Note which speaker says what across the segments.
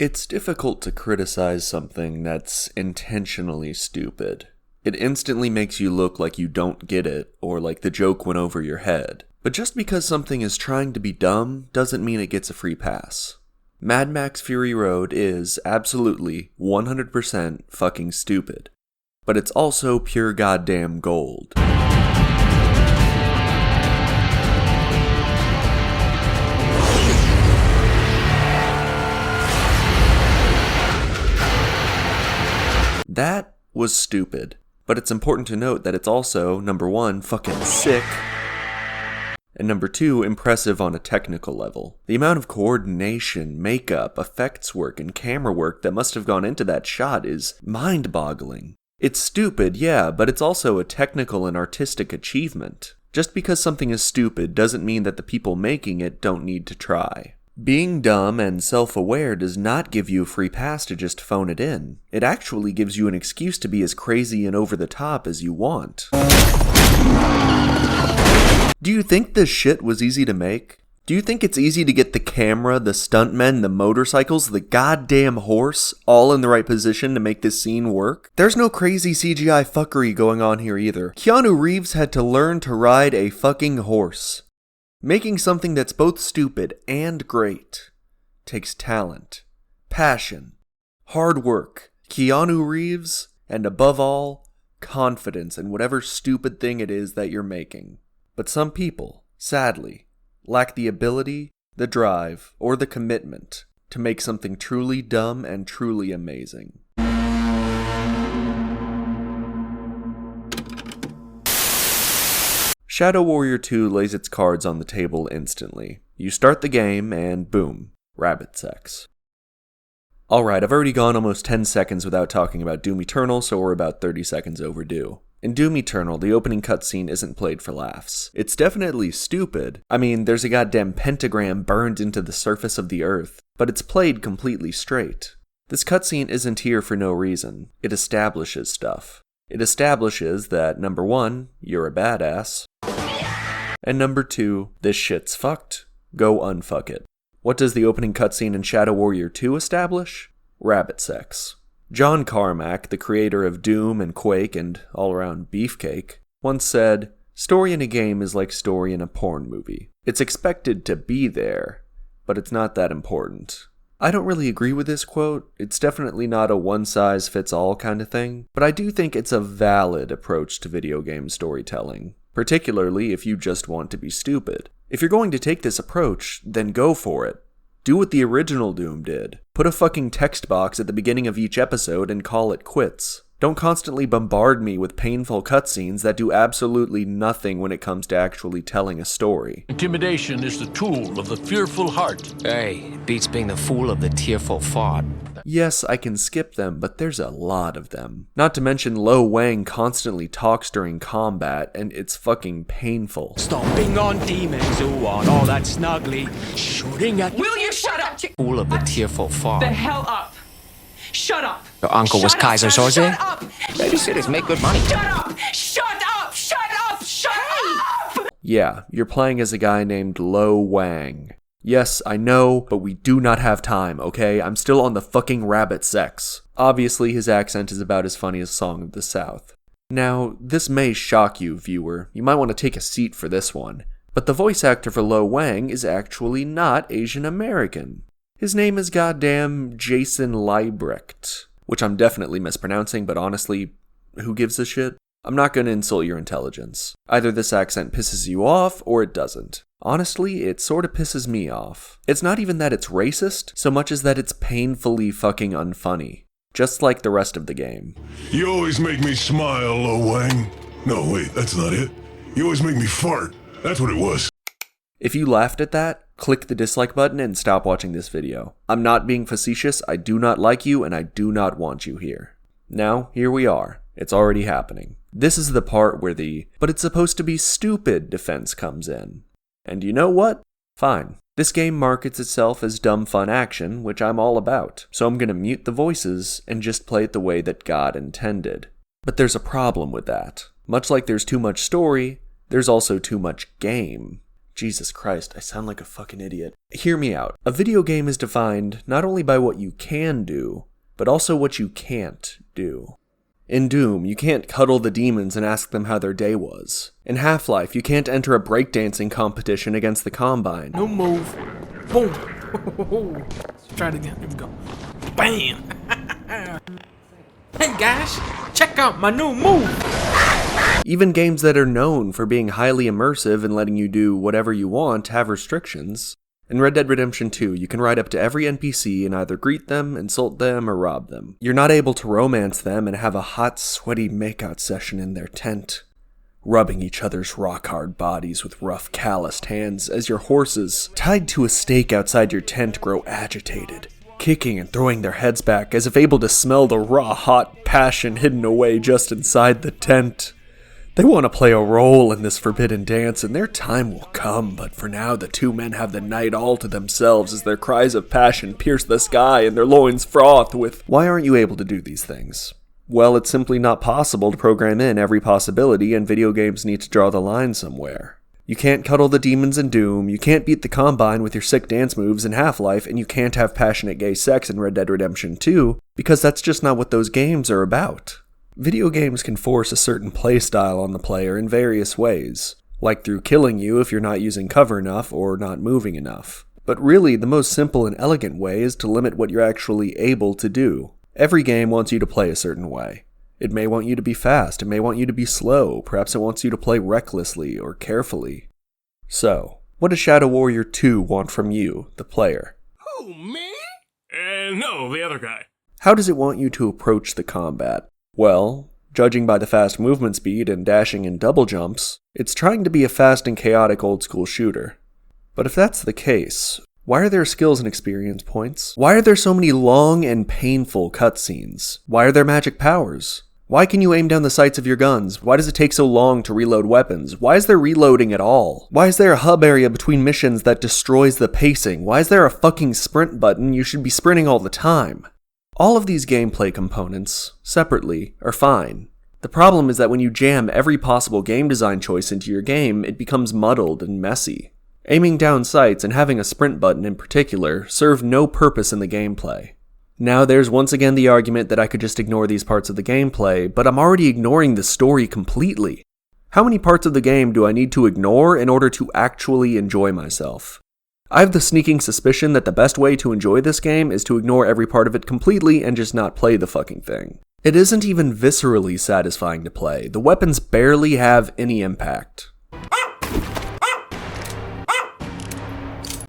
Speaker 1: It's difficult to criticize something that's intentionally stupid. It instantly makes you look like you don't get it, or like the joke went over your head. But just because something is trying to be dumb doesn't mean it gets a free pass. Mad Max Fury Road is absolutely 100% fucking stupid. But it's also pure goddamn gold. That was stupid, but it's important to note that it's also, number one, fucking sick, and number two, impressive on a technical level. The amount of coordination, makeup, effects work, and camera work that must have gone into that shot is mind-boggling. It's stupid, yeah, but it's also a technical and artistic achievement. Just because something is stupid doesn't mean that the people making it don't need to try. Being dumb and self-aware does not give you a free pass to just phone it in. It actually gives you an excuse to be as crazy and over the top as you want. Do you think this shit was easy to make? Do you think it's easy to get the camera, the stuntmen, the motorcycles, the goddamn horse all in the right position to make this scene work? There's no crazy CGI fuckery going on here either. Keanu Reeves had to learn to ride a fucking horse. Making something that's both stupid and great takes talent, passion, hard work, Keanu Reeves, and above all, confidence in whatever stupid thing it is that you're making. But some people, sadly, lack the ability, the drive, or the commitment to make something truly dumb and truly amazing. Shadow Warrior 2 lays its cards on the table instantly. You start the game and boom, rabbit sex. Alright, I've already gone almost 10 seconds without talking about Doom Eternal, so we're about 30 seconds overdue. In Doom Eternal, the opening cutscene isn't played for laughs. It's definitely stupid. I mean, there's a goddamn pentagram burned into the surface of the earth, but it's played completely straight. This cutscene isn't here for no reason. It establishes stuff. It establishes that, number one, you're a badass, and number two, this shit's fucked. Go unfuck it. What does the opening cutscene in Shadow Warrior 2 establish? Rabbit sex. John Carmack, the creator of Doom and Quake and all-around beefcake, once said, "Story in a game is like story in a porn movie. It's expected to be there, but it's not that important." I don't really agree with this quote. It's definitely not a one-size-fits-all kind of thing, but I do think it's a valid approach to video game storytelling, particularly if you just want to be stupid. If you're going to take this approach, then go for it. Do what the original Doom did. Put a fucking text box at the beginning of each episode and call it quits. Don't constantly bombard me with painful cutscenes that do absolutely nothing when it comes to actually telling a story.
Speaker 2: Intimidation is the tool of the fearful heart.
Speaker 3: Hey, it beats being the fool of the tearful thought.
Speaker 1: Yes, I can skip them, but there's a lot of them. Not to mention Wang constantly talks during combat, and it's fucking painful.
Speaker 4: Stomping on demons who are all that snuggly, shooting at...
Speaker 5: Will you shut up?
Speaker 3: Fool of the tearful thought.
Speaker 5: The hell up. Shut up.
Speaker 3: Your uncle was Kaiser Soze?
Speaker 5: Shut up.
Speaker 3: Babysitters make good money.
Speaker 5: Shut up. Shut up. Shut up. Shut up.
Speaker 1: Yeah, you're playing as a guy named Wang. Yes, I know, but we do not have time, okay? I'm still on the fucking rabbit sex. Obviously, his accent is about as funny as Song of the South. Now, this may shock you, viewer. You might want to take a seat for this one. But the voice actor for Wang is actually not Asian American. His name is goddamn Jason Liebrecht, which I'm definitely mispronouncing, but honestly, who gives a shit? I'm not going to insult your intelligence. Either this accent pisses you off, or it doesn't. Honestly, it sorta pisses me off. It's not even that it's racist, so much as that it's painfully fucking unfunny. Just like the rest of the game.
Speaker 6: You always make me smile, Wang. No, wait, that's not it. You always make me fart. That's what it was.
Speaker 1: If you laughed at that, click the dislike button and stop watching this video. I'm not being facetious, I do not like you, and I do not want you here. Now, here we are. It's already happening. This is the part where the, "but it's supposed to be stupid" defense comes in. And you know what? Fine. This game markets itself as dumb fun action, which I'm all about, so I'm gonna mute the voices and just play it the way that God intended. But there's a problem with that. Much like there's too much story, there's also too much game. Jesus Christ, I sound like a fucking idiot. Hear me out. A video game is defined not only by what you can do, but also what you can't do. In Doom, you can't cuddle the demons and ask them how their day was. In Half-Life, you can't enter a breakdancing competition against the Combine.
Speaker 7: No move. Boom. Let's try it again. Here we go. Bam. Hey guys, check out my new move.
Speaker 1: Even games that are known for being highly immersive and letting you do whatever you want have restrictions. In Red Dead Redemption 2, you can ride up to every NPC and either greet them, insult them, or rob them. You're not able to romance them and have a hot, sweaty makeout session in their tent, rubbing each other's rock-hard bodies with rough, calloused hands as your horses, tied to a stake outside your tent, grow agitated, kicking and throwing their heads back as if able to smell the raw, hot passion hidden away just inside the tent. They want to play a role in this forbidden dance, and their time will come, but for now the two men have the night all to themselves as their cries of passion pierce the sky and their loins froth with... Why aren't you able to do these things? Well, it's simply not possible to program in every possibility, and video games need to draw the line somewhere. You can't cuddle the demons in Doom, you can't beat the Combine with your sick dance moves in Half-Life, and you can't have passionate gay sex in Red Dead Redemption 2, because that's just not what those games are about. Video games can force a certain playstyle on the player in various ways, like through killing you if you're not using cover enough or not moving enough. But really, the most simple and elegant way is to limit what you're actually able to do. Every game wants you to play a certain way. It may want you to be fast, it may want you to be slow, perhaps it wants you to play recklessly or carefully. So, what does Shadow Warrior 2 want from you, the player?
Speaker 7: Who, me? No, the other guy.
Speaker 1: How does it want you to approach the combat? Well, judging by the fast movement speed and dashing and double jumps, it's trying to be a fast and chaotic old-school shooter. But if that's the case, why are there skills and experience points? Why are there so many long and painful cutscenes? Why are there magic powers? Why can you aim down the sights of your guns? Why does it take so long to reload weapons? Why is there reloading at all? Why is there a hub area between missions that destroys the pacing? Why is there a fucking sprint button? You should be sprinting all the time. All of these gameplay components, separately, are fine. The problem is that when you jam every possible game design choice into your game, it becomes muddled and messy. Aiming down sights and having a sprint button in particular serve no purpose in the gameplay. Now there's once again the argument that I could just ignore these parts of the gameplay, but I'm already ignoring the story completely. How many parts of the game do I need to ignore in order to actually enjoy myself? I have the sneaking suspicion that the best way to enjoy this game is to ignore every part of it completely and just not play the fucking thing. It isn't even viscerally satisfying to play. The weapons barely have any impact.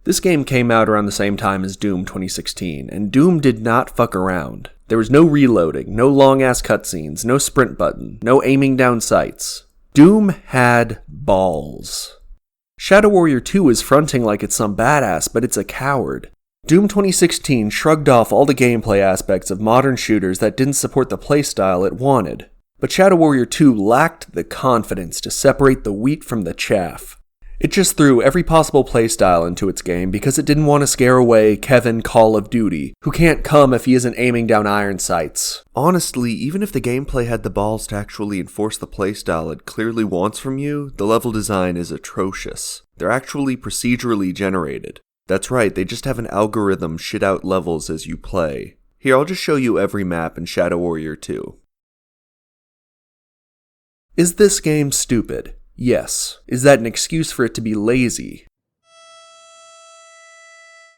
Speaker 1: This game came out around the same time as Doom 2016, and Doom did not fuck around. There was no reloading, no long-ass cutscenes, no sprint button, no aiming down sights. Doom had balls. Shadow Warrior 2 is fronting like it's some badass, but it's a coward. Doom 2016 shrugged off all the gameplay aspects of modern shooters that didn't support the playstyle it wanted. But Shadow Warrior 2 lacked the confidence to separate the wheat from the chaff. It just threw every possible playstyle into its game because it didn't want to scare away Kevin Call of Duty, who can't come if he isn't aiming down iron sights. Honestly, even if the gameplay had the balls to actually enforce the playstyle it clearly wants from you, the level design is atrocious. They're actually procedurally generated. That's right, they just have an algorithm shit out levels as you play. Here, I'll just show you every map in Shadow Warrior 2. Is this game stupid? Yes. Is that an excuse for it to be lazy?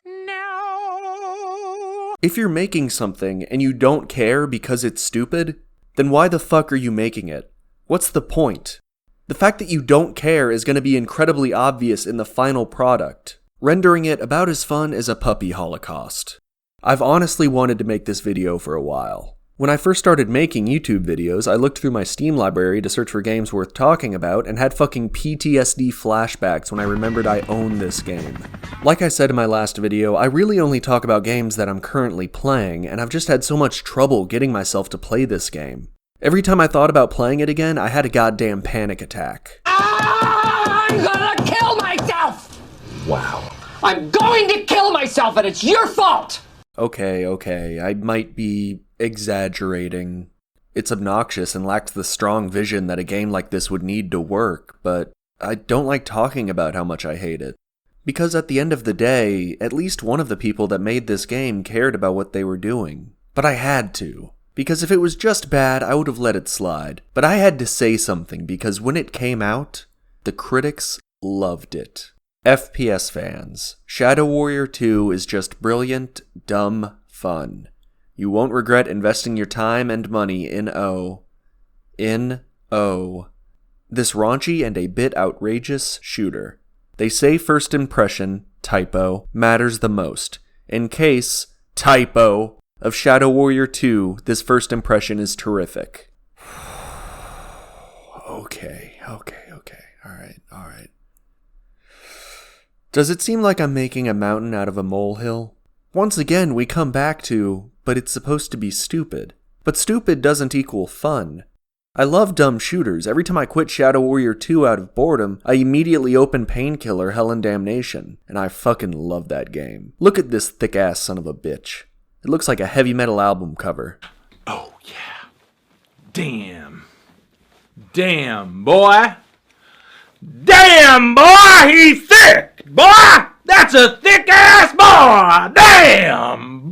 Speaker 1: No. If you're making something and you don't care because it's stupid, then why the fuck are you making it? What's the point? The fact that you don't care is going to be incredibly obvious in the final product, rendering it about as fun as a puppy holocaust. I've honestly wanted to make this video for a while. When I first started making YouTube videos, I looked through my Steam library to search for games worth talking about and had fucking PTSD flashbacks when I remembered I owned this game. Like I said in my last video, I really only talk about games that I'm currently playing, and I've just had so much trouble getting myself to play this game. Every time I thought about playing it again, I had a goddamn panic attack.
Speaker 5: I'm gonna kill myself! Wow. I'm going to kill myself, and it's your fault!
Speaker 1: Okay, I might be exaggerating. It's obnoxious and lacks the strong vision that a game like this would need to work, but I don't like talking about how much I hate it. Because at the end of the day, at least one of the people that made this game cared about what they were doing. But I had to. Because if it was just bad, I would have let it slide. But I had to say something because when it came out, the critics loved it. FPS fans, Shadow Warrior 2 is just brilliant, dumb fun. You won't regret investing your time and money in this raunchy and a bit outrageous shooter. They say first impression, typo, matters the most. In case, typo, of Shadow Warrior 2, this first impression is terrific. Okay. Alright. Does it seem like I'm making a mountain out of a molehill? Once again, we come back to, but it's supposed to be stupid. But stupid doesn't equal fun. I love dumb shooters. Every time I quit Shadow Warrior 2 out of boredom, I immediately open Painkiller Hell and Damnation, and I fucking love that game. Look at this thick-ass son of a bitch. It looks like a heavy metal album cover.
Speaker 8: Oh, yeah. Damn, boy. Damn, boy, he's thick. Boy, that's a thick-ass boy. Damn.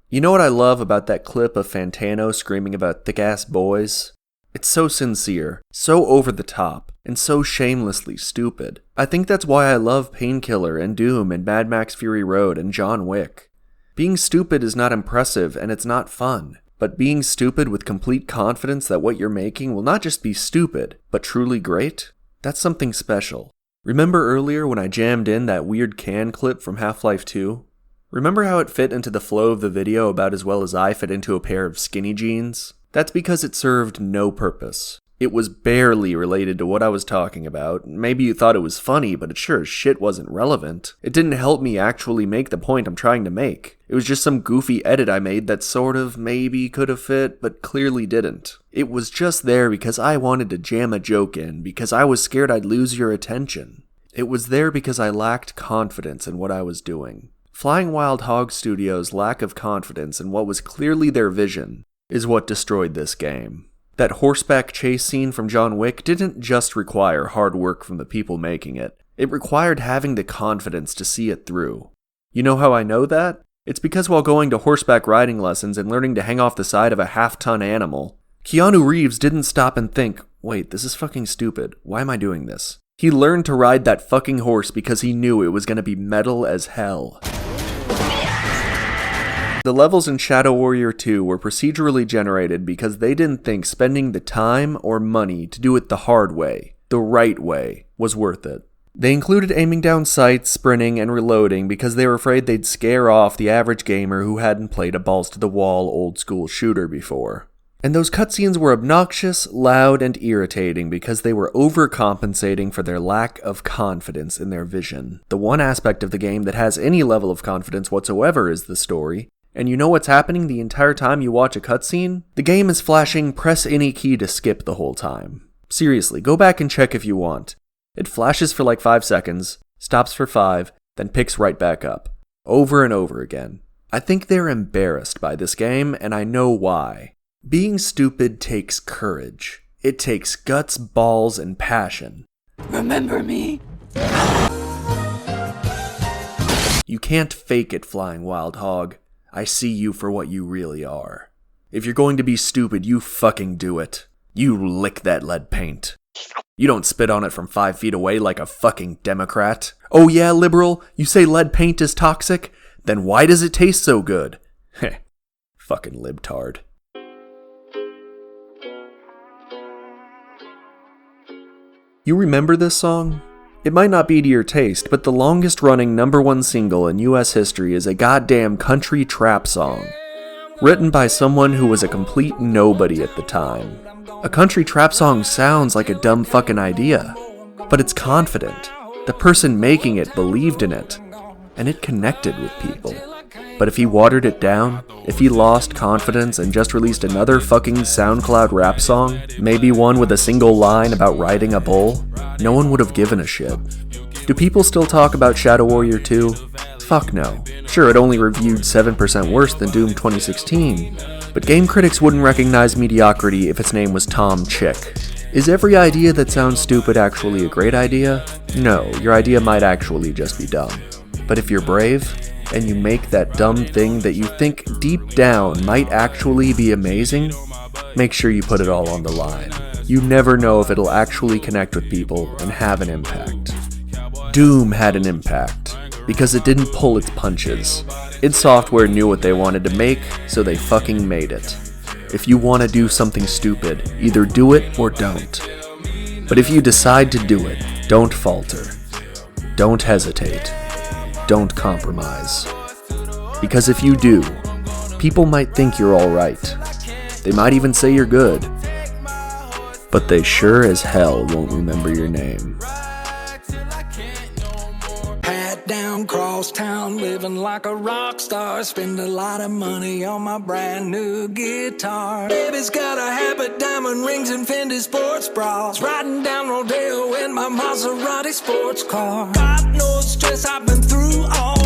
Speaker 1: You know what I love about that clip of Fantano screaming about thick-ass boys? It's so sincere, so over the top, and so shamelessly stupid. I think that's why I love Painkiller and Doom and Mad Max Fury Road and John Wick. Being stupid is not impressive and it's not fun. But being stupid with complete confidence that what you're making will not just be stupid, but truly great? That's something special. Remember earlier when I jammed in that weird can clip from Half-Life 2? Remember how it fit into the flow of the video about as well as I fit into a pair of skinny jeans? That's because it served no purpose. It was barely related to what I was talking about. Maybe you thought it was funny, but it sure as shit wasn't relevant. It didn't help me actually make the point I'm trying to make. It was just some goofy edit I made that sort of maybe could have fit, but clearly didn't. It was just there because I wanted to jam a joke in, because I was scared I'd lose your attention. It was there because I lacked confidence in what I was doing. Flying Wild Hog Studios' lack of confidence in what was clearly their vision is what destroyed this game. That horseback chase scene from John Wick didn't just require hard work from the people making it. It required having the confidence to see it through. You know how I know that? It's because while going to horseback riding lessons and learning to hang off the side of a half-ton animal, Keanu Reeves didn't stop and think, wait, this is fucking stupid. Why am I doing this? He learned to ride that fucking horse because he knew it was going to be metal as hell. The levels in Shadow Warrior 2 were procedurally generated because they didn't think spending the time or money to do it the hard way, the right way, was worth it. They included aiming down sights, sprinting, and reloading because they were afraid they'd scare off the average gamer who hadn't played a balls-to-the-wall old-school shooter before. And those cutscenes were obnoxious, loud, and irritating because they were overcompensating for their lack of confidence in their vision. The one aspect of the game that has any level of confidence whatsoever is the story. And you know what's happening the entire time you watch a cutscene? The game is flashing press any key to skip the whole time. Seriously, go back and check if you want. It flashes for like 5 seconds, stops for 5, then picks right back up. Over and over again. I think they're embarrassed by this game, and I know why. Being stupid takes courage. It takes guts, balls, and passion.
Speaker 5: Remember me?
Speaker 1: You can't fake it, Flying Wild Hog. I see you for what you really are. If you're going to be stupid, you fucking do it. You lick that lead paint. You don't spit on it from 5 feet away like a fucking Democrat. Oh yeah, liberal? You say lead paint is toxic? Then why does it taste so good? Heh. Fucking libtard. You remember this song? It might not be to your taste, but the longest running #1 single in US history is a goddamn country trap song. Written by someone who was a complete nobody at the time. A country trap song sounds like a dumb fucking idea, but it's confident. The person making it believed in it, and it connected with people. But if he watered it down, if he lost confidence and just released another fucking SoundCloud rap song, maybe one with a single line about riding a bull, no one would have given a shit. Do people still talk about Shadow Warrior 2? Fuck no. Sure, it only reviewed 7% worse than Doom 2016, but game critics wouldn't recognize mediocrity if its name was Tom Chick. Is every idea that sounds stupid actually a great idea? No, your idea might actually just be dumb. But if you're brave, and you make that dumb thing that you think deep down might actually be amazing, make sure you put it all on the line. You never know if it'll actually connect with people and have an impact. Doom had an impact, because it didn't pull its punches. id Software knew what they wanted to make, so they fucking made it. If you want to do something stupid, either do it or don't. But if you decide to do it, don't falter. Don't hesitate. Don't compromise. Because if you do, people might think you're alright. They might even say you're good. But they sure as hell won't remember your name.
Speaker 9: Down cross town, living like a rock star. Spend a lot of money on my brand new guitar. Baby's got a habit, diamond rings and Fendi sports bras. Riding down Rodeo in my Maserati sports car. God knows stress I've been through all